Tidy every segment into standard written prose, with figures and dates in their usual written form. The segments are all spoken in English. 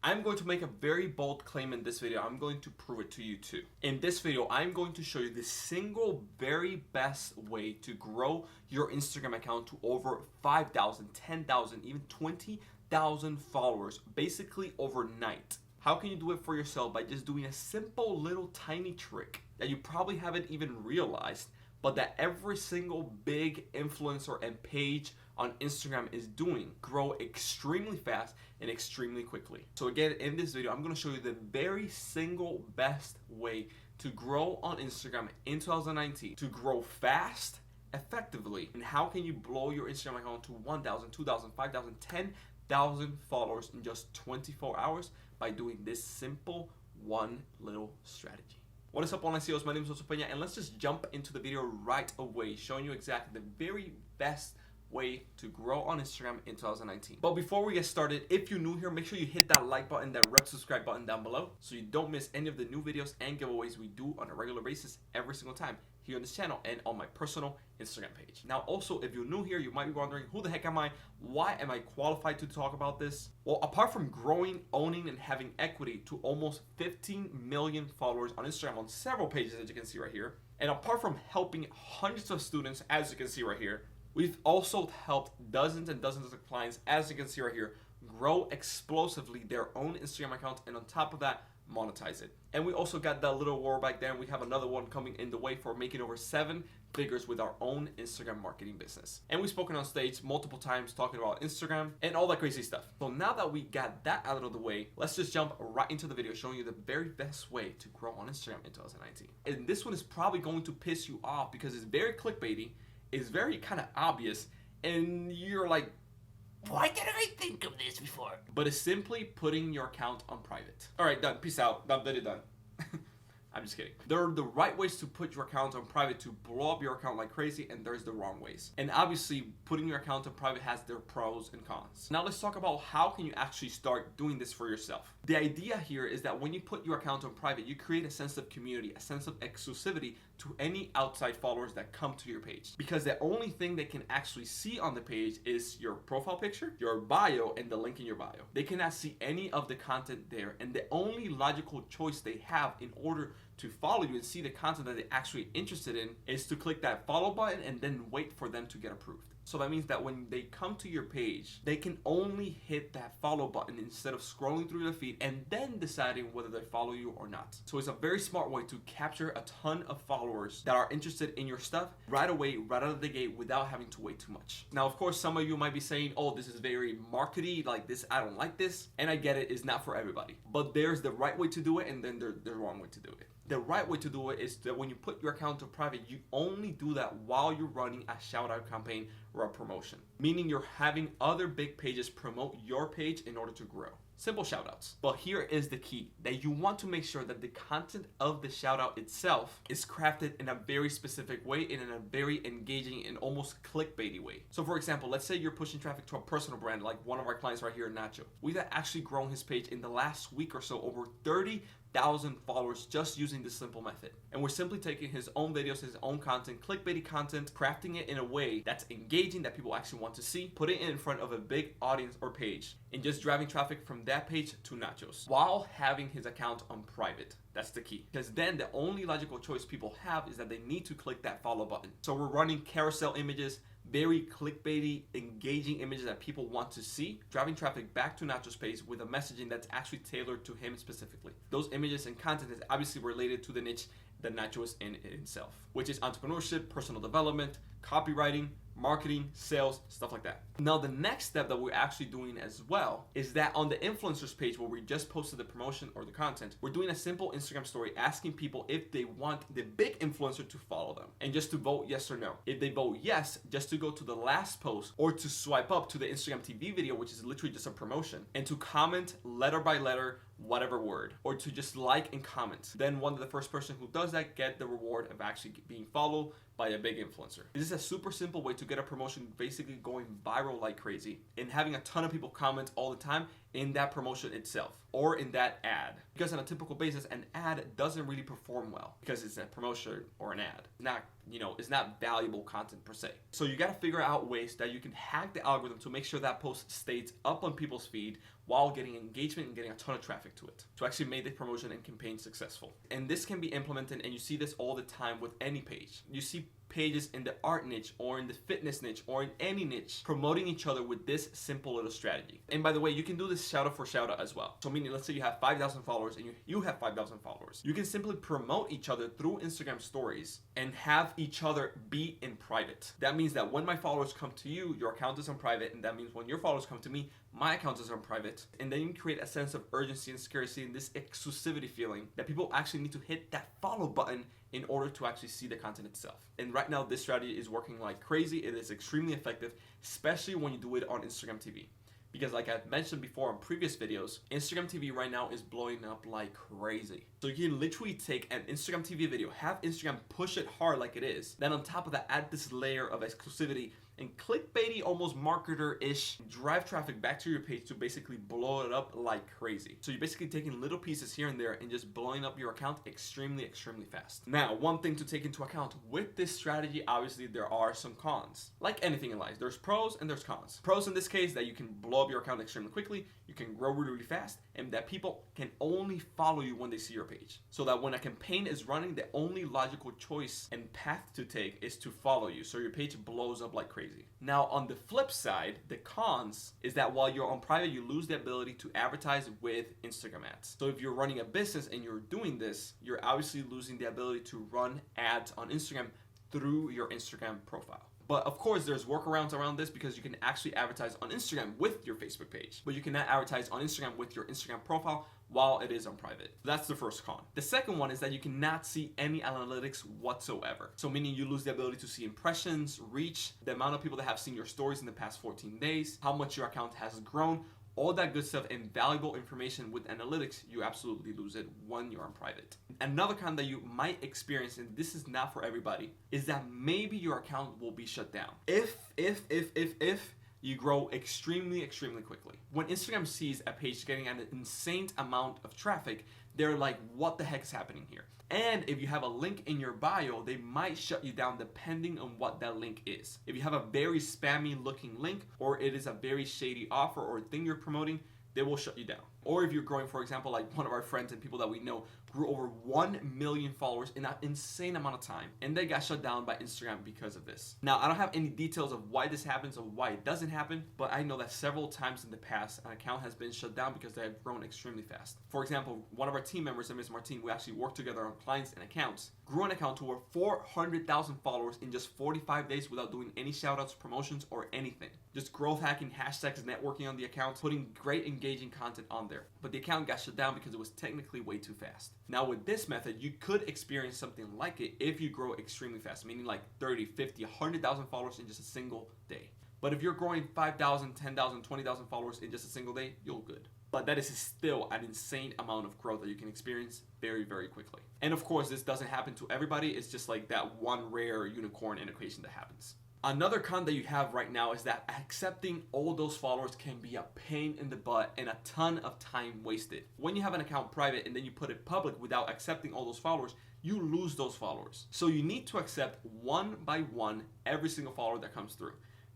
I'm going to make a very bold claim in this video. I'm going to prove it to you too. In this video, I'm going to show you the single very best way to grow your Instagram account to over 5,000, 10,000, even 20,000 followers, basically overnight. How can you do it for yourself? By just doing a simple little tiny trick that you probably haven't even realized, but that every single big influencer and page on Instagram is doing. Grow extremely fast and extremely quickly. So again, in this video, I'm going to show you the very single best way to grow on Instagram in 2019, to grow fast, effectively, and how can you blow your Instagram account to 1,000, 2,000, 5,000, 10,000 followers in just 24 hours by doing this simple one little strategy. What is up, online CEOs? My name is Josue Pena, and let's just jump into the video right away, showing you exactly the very best way to grow on Instagram in 2019. But before we get started, if you're new here, make sure you hit that like button, that red subscribe button down below, so you don't miss any of the new videos and giveaways we do on a regular basis every single time here on this channel and on my personal Instagram page. Now, also, if you're new here, you might be wondering, who the heck am I? Why am I qualified to talk about this? Well, apart from growing, owning, and having equity to almost 15 million followers on Instagram on several pages, as you can see right here, and apart from helping hundreds of students, as you can see right here, we've also helped dozens and dozens of clients, as you can see right here, grow explosively their own Instagram account, and on top of that, monetize it. And we also got that little war back there, and we have another one coming in the way for making over 7 figures with our own Instagram marketing business. And we've spoken on stage multiple times talking about Instagram and all that crazy stuff. So now that we got that out of the way, let's just jump right into the video showing you the very best way to grow on Instagram in 2019. And this one is probably going to piss you off because it's very clickbaity, it's very kind of obvious, and you're like, why didn't I think of this before? But it's simply putting your account on private. All right, done. Peace out. Done. Video done. I'm just kidding. There are the right ways to put your account on private to blow up your account like crazy, and there's the wrong ways. And obviously, putting your account on private has their pros and cons. Now let's talk about how can you actually start doing this for yourself. The idea here is that when you put your account on private, you create a sense of community, a sense of exclusivity to any outside followers that come to your page. Because the only thing they can actually see on the page is your profile picture, your bio, and the link in your bio. They cannot see any of the content there, and the only logical choice they have in order to follow you and see the content that they're actually interested in is to click that follow button and then wait for them to get approved. So that means that when they come to your page, they can only hit that follow button instead of scrolling through the feed and then deciding whether they follow you or not. So it's a very smart way to capture a ton of followers that are interested in your stuff right away, right out of the gate, without having to wait too much. Now, of course, some of you might be saying, oh, this is very markety, like this, I don't like this. And I get it, it's not for everybody. But there's the right way to do it, and then there's the wrong way to do it. The right way to do it is that when you put your account to private, you only do that while you're running a shout out campaign or a promotion, meaning you're having other big pages promote your page in order to grow. Simple shout outs. But here is the key, that you want to make sure that the content of the shout out itself is crafted in a very specific way and in a very engaging and almost clickbaity way. So for example, let's say you're pushing traffic to a personal brand like one of our clients right here, Nacho. We've actually grown his page in the last week or so over 30,000 followers just using this simple method. And we're simply taking his own videos, his own content, clickbaity content, crafting it in a way that's engaging, that people actually want to see, putting it in front of a big audience or page, and just driving traffic from that page to Nacho's while having his account on private. That's the key. Because then the only logical choice people have is that they need to click that follow button. So we're running carousel images, very clickbaity, engaging images that people want to see, driving traffic back to Nacho's page with a messaging that's actually tailored to him specifically. Those images and content is obviously related to the niche that Nacho is in himself, which is entrepreneurship, personal development, copywriting, marketing, sales, stuff like that. Now, the next step that we're actually doing as well is that on the influencers page where we just posted the promotion or the content, we're doing a simple Instagram story asking people if they want the big influencer to follow them and just to vote yes or no. If they vote yes, just to go to the last post or to swipe up to the Instagram TV video, which is literally just a promotion, and to comment letter by letter whatever word, or to just like and comment. Then one of the first person who does that get the reward of actually being followed by a big influencer. This is a super simple way to get a promotion basically going viral like crazy and having a ton of people comment all the time in that promotion itself or in that ad. Because on a typical basis, an ad doesn't really perform well because it's a promotion or an ad. It's not valuable content per se. So you got to figure out ways that you can hack the algorithm to make sure that post stays up on people's feed while getting engagement and getting a ton of traffic to it to actually make the promotion and campaign successful. And this can be implemented, and you see this all the time with any page. You see pages in the art niche or in the fitness niche or in any niche promoting each other with this simple little strategy. And by the way, you can do this shout out for shout out as well. So meaning, let's say you have 5,000 followers and you have 5,000 followers. You can simply promote each other through Instagram stories and have each other be in private. That means that when my followers come to you, your account is on private, and that means when your followers come to me, my account is on private. And then you create a sense of urgency and scarcity and this exclusivity feeling that people actually need to hit that follow button in order to actually see the content itself. And right now, this strategy is working like crazy. It is extremely effective, especially when you do it on Instagram TV. Because like I've mentioned before in previous videos, Instagram TV right now is blowing up like crazy. So you can literally take an Instagram TV video, have Instagram push it hard like it is, then on top of that, add this layer of exclusivity and clickbaity, almost marketer-ish, drive traffic back to your page to basically blow it up like crazy. So you're basically taking little pieces here and there and just blowing up your account extremely fast. Now, one thing to take into account with this strategy, obviously there are some cons. Like anything in life, there's pros and there's cons. Pros in this case, that you can blow up your account extremely quickly, you can grow really fast, and that people can only follow you when they see your page. So that when a campaign is running, the only logical choice and path to take is to follow you, so your page blows up like crazy. Now, on the flip side, the cons is that while you're on private, you lose the ability to advertise with Instagram ads. So if you're running a business and you're doing this, you're obviously losing the ability to run ads on Instagram through your Instagram profile. But of course, there's workarounds around this because you can actually advertise on Instagram with your Facebook page, but you cannot advertise on Instagram with your Instagram profile while it is on private. That's the first con. The second one is that you cannot see any analytics whatsoever. So meaning you lose the ability to see impressions, reach, the amount of people that have seen your stories in the past 14 days, how much your account has grown, all that good stuff and valuable information with analytics. You absolutely lose it when you're on private. Another con that you might experience, and this is not for everybody, is that maybe your account will be shut down. If you grow extremely quickly. When Instagram sees a page getting an insane amount of traffic, they're like, what the heck is happening here? And if you have a link in your bio, they might shut you down depending on what that link is. If you have a very spammy looking link, or it is a very shady offer or thing you're promoting, they will shut you down. Or if you're growing, for example, like one of our friends and people that we know grew over 1 million followers in an insane amount of time, and they got shut down by Instagram because of this. Now, I don't have any details of why this happens or why it doesn't happen, but I know that several times in the past, an account has been shut down because they have grown extremely fast. For example, one of our team members, Ms. Martine, we actually worked together on clients and accounts, grew an account to over 400,000 followers in just 45 days without doing any shoutouts, promotions, or anything. Just growth hacking, hashtags, networking on the account, putting great engaging content on there. But the account got shut down because it was technically way too fast. Now with this method, you could experience something like it if you grow extremely fast, meaning like 30, 50, 100,000 followers in just a single day. But if you're growing 5,000, 10,000, 20,000 followers in just a single day, you're good. But that is still an insane amount of growth that you can experience very quickly. And of course, this doesn't happen to everybody. It's just like that one rare unicorn integration that happens. Another con that you have right now is that accepting all those followers can be a pain in the butt and a ton of time wasted. When you have an account private and then you put it public without accepting all those followers, you lose those followers. So you need to accept one by one every single follower that comes through.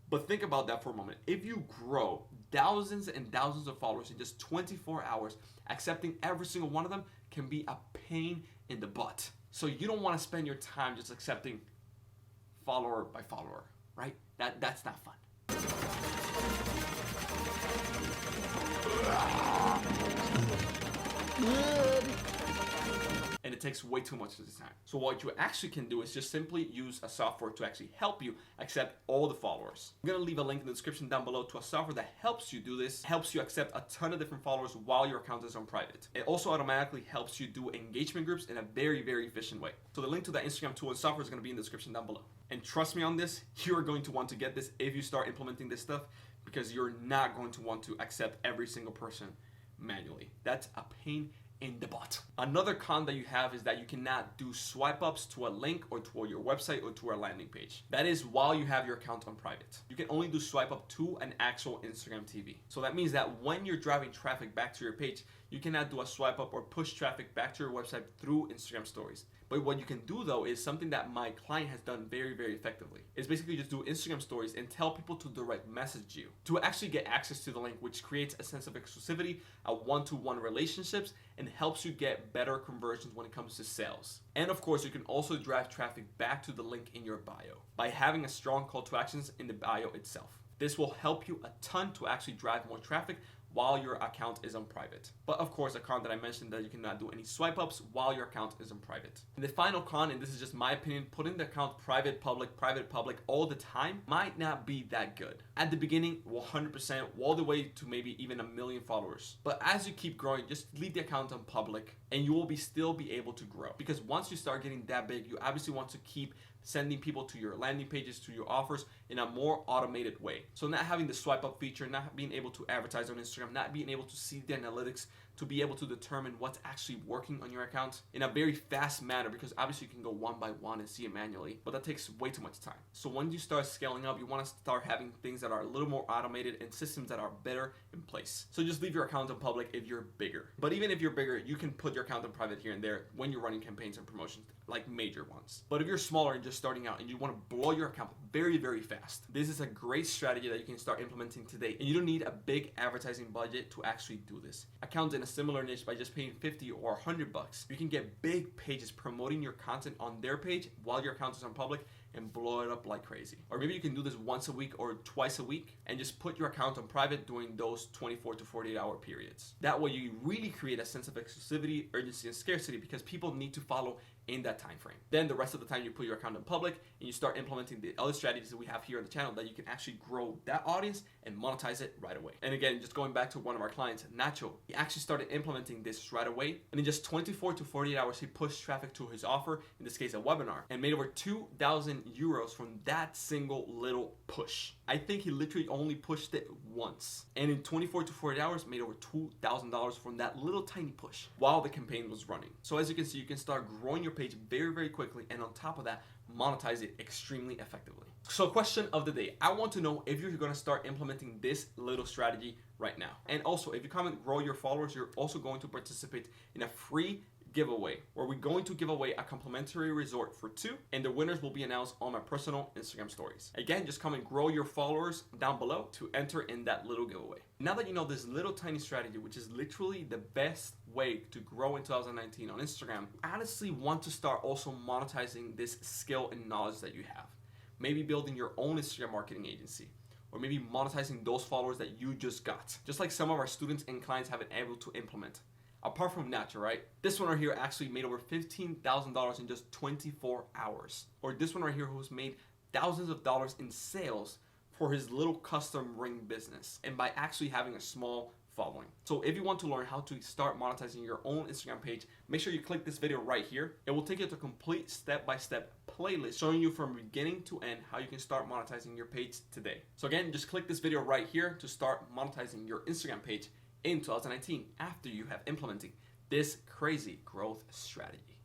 But think about that for a moment. If you grow thousands and thousands of followers in just 24 hours, accepting every single one of them can be a pain in the butt. So you don't want to spend your time just accepting follower by follower. Right? That's not fun. And it takes way too much of the time. So what you actually can do is just simply use a software to actually help you accept all the followers. I'm gonna leave a link in the description down below to a software that helps you do this, helps you accept a ton of different followers while your account is on private. It also automatically helps you do engagement groups in a very efficient way. So the link to that Instagram tool and software is gonna be in the description down below. And trust me on this, you are going to want to get this if you start implementing this stuff, because you're not going to want to accept every single person manually. That's a pain in the butt. Another con that you have is that you cannot do swipe ups to a link or to your website or to our landing page. That is while you have your account on private. You can only do swipe up to an actual Instagram TV. So that means that when you're driving traffic back to your page, you cannot do a swipe up or push traffic back to your website through Instagram stories. But what you can do though is something that my client has done very, very effectively. It's basically just do Instagram stories and tell people to direct message you to actually get access to the link, which creates a sense of exclusivity, a one-to-one relationships, and helps you get better conversions when it comes to sales. And of course, you can also drive traffic back to the link in your bio by having a strong call to actions in the bio itself. This will help you a ton to actually drive more traffic while your account is on private. But of course, a con that I mentioned, that you cannot do any swipe ups while your account is on private. And the final con, and this is just my opinion, putting the account private, public all the time might not be that good. At the beginning, 100%, all the way to maybe even 1 million followers. But as you keep growing, just leave the account on public and you will still be able to grow. Because once you start getting that big, you obviously want to keep sending people to your landing pages, to your offers in a more automated way. So not having the swipe up feature, not being able to advertise on Instagram, not being able to see the analytics to be able to determine what's actually working on your account in a very fast manner, because obviously you can go one by one and see it manually, but that takes way too much time. So when you start scaling up, you want to start having things that are a little more automated and systems that are better in place. So just leave your account on public if you're bigger. But even if you're bigger, you can put your account on private here and there when you're running campaigns and promotions, like major ones. But if you're smaller and just starting out and you want to blow your account very, very fast, this is a great strategy that you can start implementing today. And you don't need a big advertising budget to actually do this. Accounts in a similar niche, by just paying 50 or 100 bucks, you can get big pages promoting your content on their page while your account is on public and blow it up like crazy. Or maybe you can do this once a week or twice a week and just put your account on private during those 24 to 48 hour periods. That way you really create a sense of exclusivity, urgency, and scarcity, because people need to follow in that time frame. Then the rest of the time you put your account on public and you start implementing the other strategies that we have here on the channel that you can actually grow that audience and monetize it right away. And again, just going back to one of our clients, Nacho, he actually started implementing this right away, and in just 24 to 48 hours he pushed traffic to his offer, in this case a webinar, and made over 2,000 euros from that single little push. I think he literally only pushed it once, and in 24 to 48 hours made over $2,000 from that little tiny push while the campaign was running. So as you can see, you can start growing your page very, very quickly, and on top of that, monetize it extremely effectively. So question of the day, I want to know if you're going to start implementing this little strategy right now. And also, if you comment grow your followers, you're also going to participate in a free giveaway where we're going to give away a complimentary resort for 2, and the winners will be announced on my personal Instagram stories. Again, just comment grow your followers down below to enter in that little giveaway. Now that you know this little tiny strategy, which is literally the best way to grow in 2019 on Instagram, I honestly want to start also monetizing this skill and knowledge that you have. Maybe building your own Instagram marketing agency, or maybe monetizing those followers that you just got, just like some of our students and clients have been able to implement. Apart from Nacho, right? This one right here actually made over $15,000 in just 24 hours. Or this one right here who's made thousands of dollars in sales for his little custom ring business, and by actually having a small following. So if you want to learn how to start monetizing your own Instagram page, make sure you click this video right here. It will take you to a complete step-by-step playlist showing you from beginning to end how you can start monetizing your page today. So again, just click this video right here to start monetizing your Instagram page in 2019 after you have implemented this crazy growth strategy.